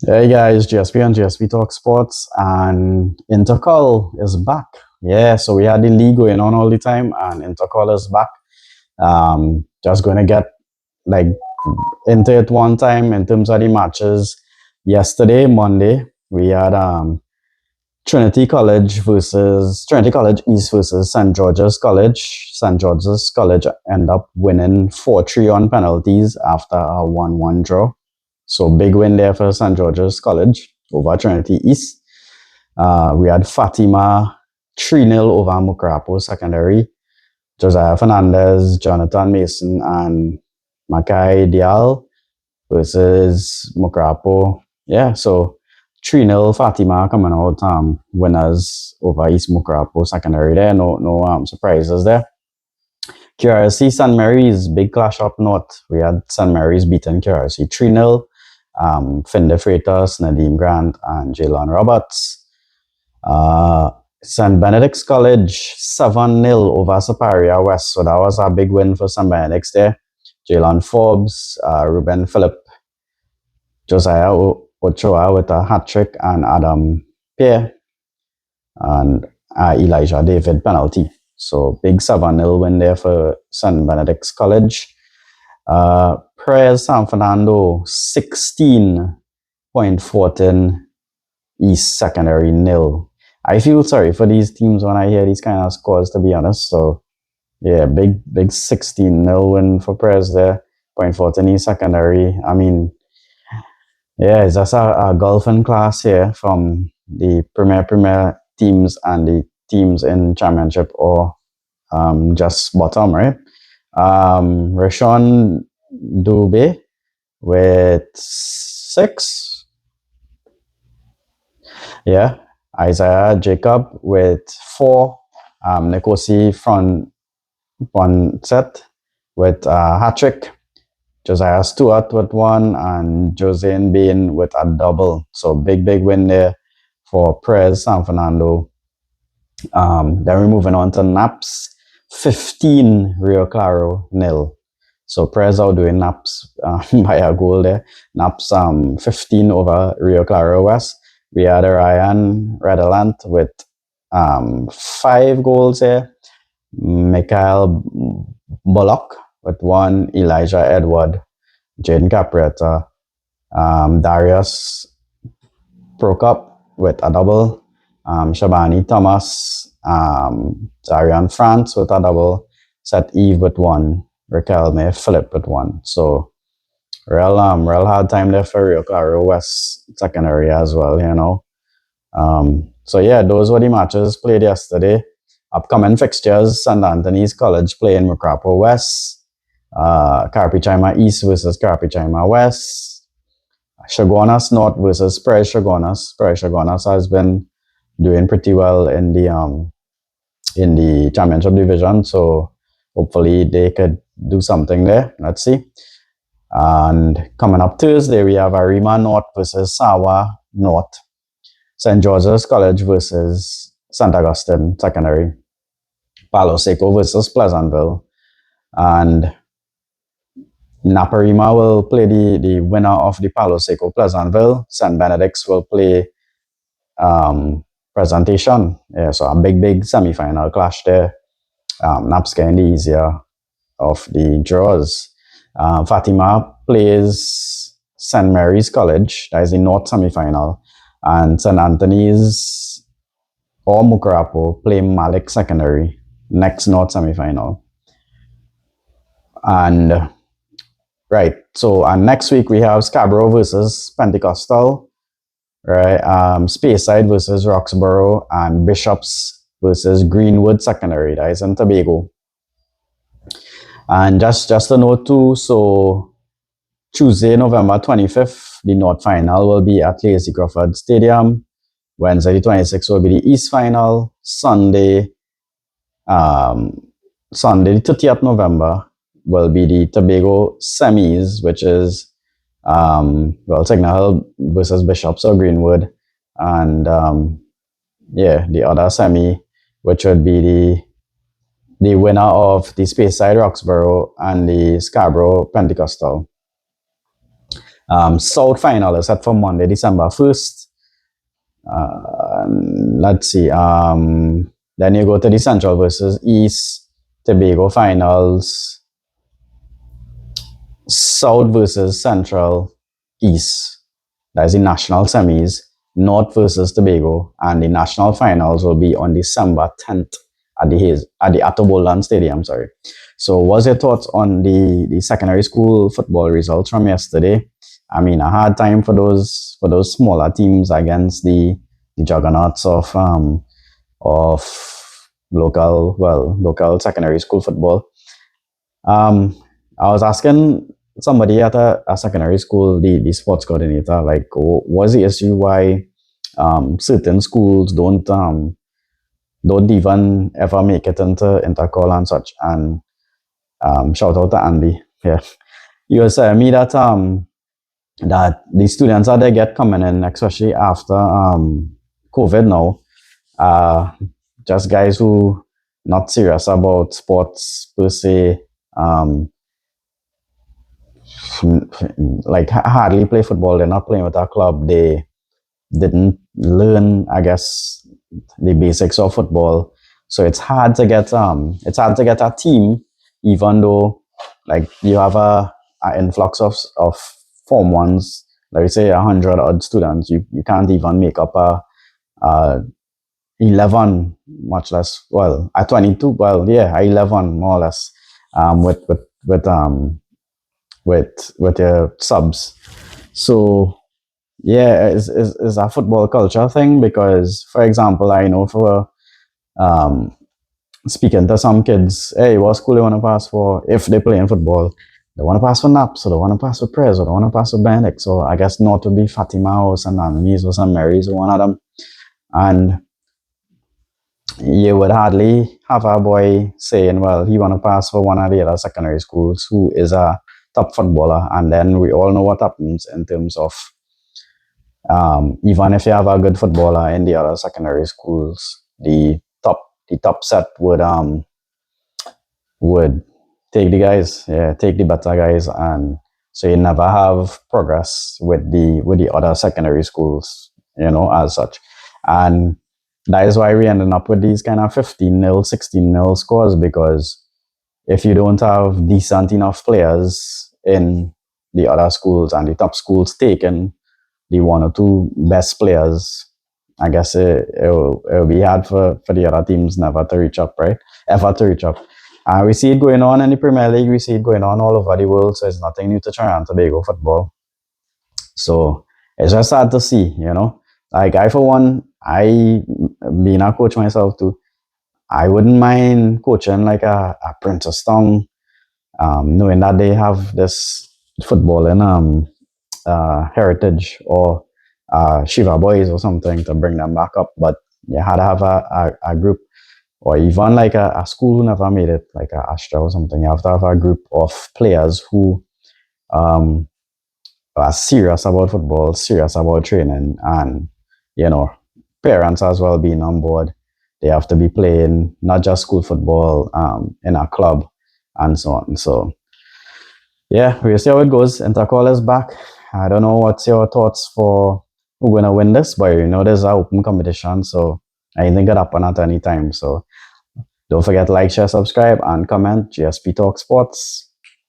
Hey guys, GSP and GSP Talk Sports, and Intercol is back. Yeah, so we had the league going on all the time, and Intercol is back. Just going to get like into it one time in terms of the matches. Yesterday, Monday, we had Trinity College East versus St. George's College. St. George's College end up winning 4-3 on penalties after a 1-1 draw. So big win there for St. George's College over Trinity East. We had Fatima 3-0 over Mucrapo Secondary. Josiah Fernandez, Jonathan Mason, and Makai Dial versus Mucrapo. Yeah, so 3-0 Fatima coming out winners over East Mucrapo Secondary there. No surprises there. QRC St. Mary's, big clash up north. We had St. Mary's beating QRC 3-0. Finde Freitas, Nadeem Grant, and Jalen Roberts. St. Benedicts College 7-0 over Superior West. So that was a big win for St. Benedicts there. Jalen Forbes, Ruben Phillip, Josiah Ochoa with a hat trick, and Adam Pierre, and Elijah David penalty. So big 7-0 win there for St. Benedict's College. Prayers San Fernando 16.14 East Secondary 0. I feel sorry for these teams when I hear these kind of scores, to be honest. So yeah, big 16-0 win for Prayers there. 0.14 East Secondary. I mean, yeah, it's just a golfing class here from the premier teams and the teams in championship or just bottom, right? Rashawn Dube with 6. Yeah. Isaiah Jacob with 4. Nikosi front one set with a hat trick. Josiah Stewart with 1, and Josiane Bain with a double. So big win there for Prez San Fernando. Then we're moving on to Naps 15, Rio Claro 0. So Prez outdoing Naps by a goal there. Naps 15 over Rio Claro West. We had Ryan Redelant with 5 goals here. Michael Bullock with 1, Elijah Edward, Jaden Caprietta, Darius Prokop with a double, Shabani Thomas, Zarian France with a double, Seth Eve with 1, Raquel May Philip with 1. So real hard time there for Rio Claro West Secondary as well, you know. So yeah, those were the matches played yesterday. Upcoming fixtures: St. Anthony's College playing Mucrapo West, Carpichaima East versus Carpichaima West, Chaguanas North versus Prairie Chaguanas. Prairie Chaguanas has been doing pretty well in the championship division, so hopefully they could do something there. Let's see. And coming up Thursday, we have Arima North versus Sawa North, St. George's College versus St. Augustine Secondary, Palo Seco versus Pleasantville, and Naparima will play the winner of the Palo Seco Pleasantville. St. Benedict's will play Presentation. Yeah, so a big semi-final clash there. Naps getting the easier of the draws. Fatima plays St. Mary's College, that is the North semi-final, and St. Anthony's or Mucrapo play Malik Secondary, next North semi-final. And right, so next week we have Scarborough versus Pentecostal, right? Speyside versus Roxborough, and Bishops versus Greenwood Secondary, that is in Tobago. And just a note too, so Tuesday, November 25th, the North final will be at Lacy Crawford Stadium. Wednesday, the 26th will be the East final. Sunday, the 30th November will be the Tobago semis, which is Signal Hill versus Bishops or Greenwood, and the other semi, which would be the winner of the Speyside Roxborough and the Scarborough Pentecostal. South final is set for Monday, December 1st. Let's see. Then you go to the Central versus East Tobago finals. South versus Central East. That is the national semis. North versus Tobago, and the national finals will be on December 10th at the Attobolan Stadium. Sorry. So, what's your thoughts on the secondary school football results from yesterday? I mean, a hard time for those smaller teams against the juggernauts of local secondary school football. I was asking somebody at a secondary school, the sports coordinator, like, what's the issue why certain schools don't even ever make it into Intercol and such. And shout out to Andy. Yeah, he was telling me that the students that they get coming in, especially after COVID now, just guys who not serious about sports per se, like hardly play football. They're not playing with our club. They didn't learn, I guess, the basics of football. So it's hard to get a team, even though like you have a influx of form ones, like we say 100 odd students. You can't even make up a 11, much less, well, at 22, well, yeah, 11 more or less, with your subs. So yeah, it's a football culture thing because, for example, I know for um, speaking to some kids, hey, what school you want to pass for? If they play in football, they want to pass for NAPS, or they want to pass for Prez, or they want to pass for Benedicts. So I guess not to be Fatima or St. Anthony's or St. Mary's or one of them. And you would hardly have a boy saying, well, he want to pass for one of the other secondary schools who is a top footballer. And then we all know what happens in terms of even if you have a good footballer in the other secondary schools, the top set would take the guys, yeah, take the better guys, and so you never have progress with the other secondary schools, as such. And that is why we ended up with these kind of 15-0, 16-0 scores, because if you don't have decent enough players in the other schools and the top schools taking the one or two best players, I guess it'll be hard for the other teams never to reach up, right? Ever to reach up. We see it going on in the Premier League. We see it going on all over the world. So it's nothing new to Trinidad and Tobago football. So it's just sad to see. Like I, for one, being a coach myself too, I wouldn't mind coaching like a Princess Town, knowing that they have this football in Heritage or Shiva Boys or something to bring them back up. But you had to have a group, or even like a school who never made it, like a Astra or something. You have to have a group of players who um, are serious about football, serious about training, and parents as well being on board. They have to be playing not just school football in a club and so on. So yeah, we'll see how it goes. Intercol is back. I don't know what's your thoughts for who's gonna win this, but there's an open competition, so anything could happen at any time. So don't forget to like, share, subscribe, and comment. GSP Talk Sports.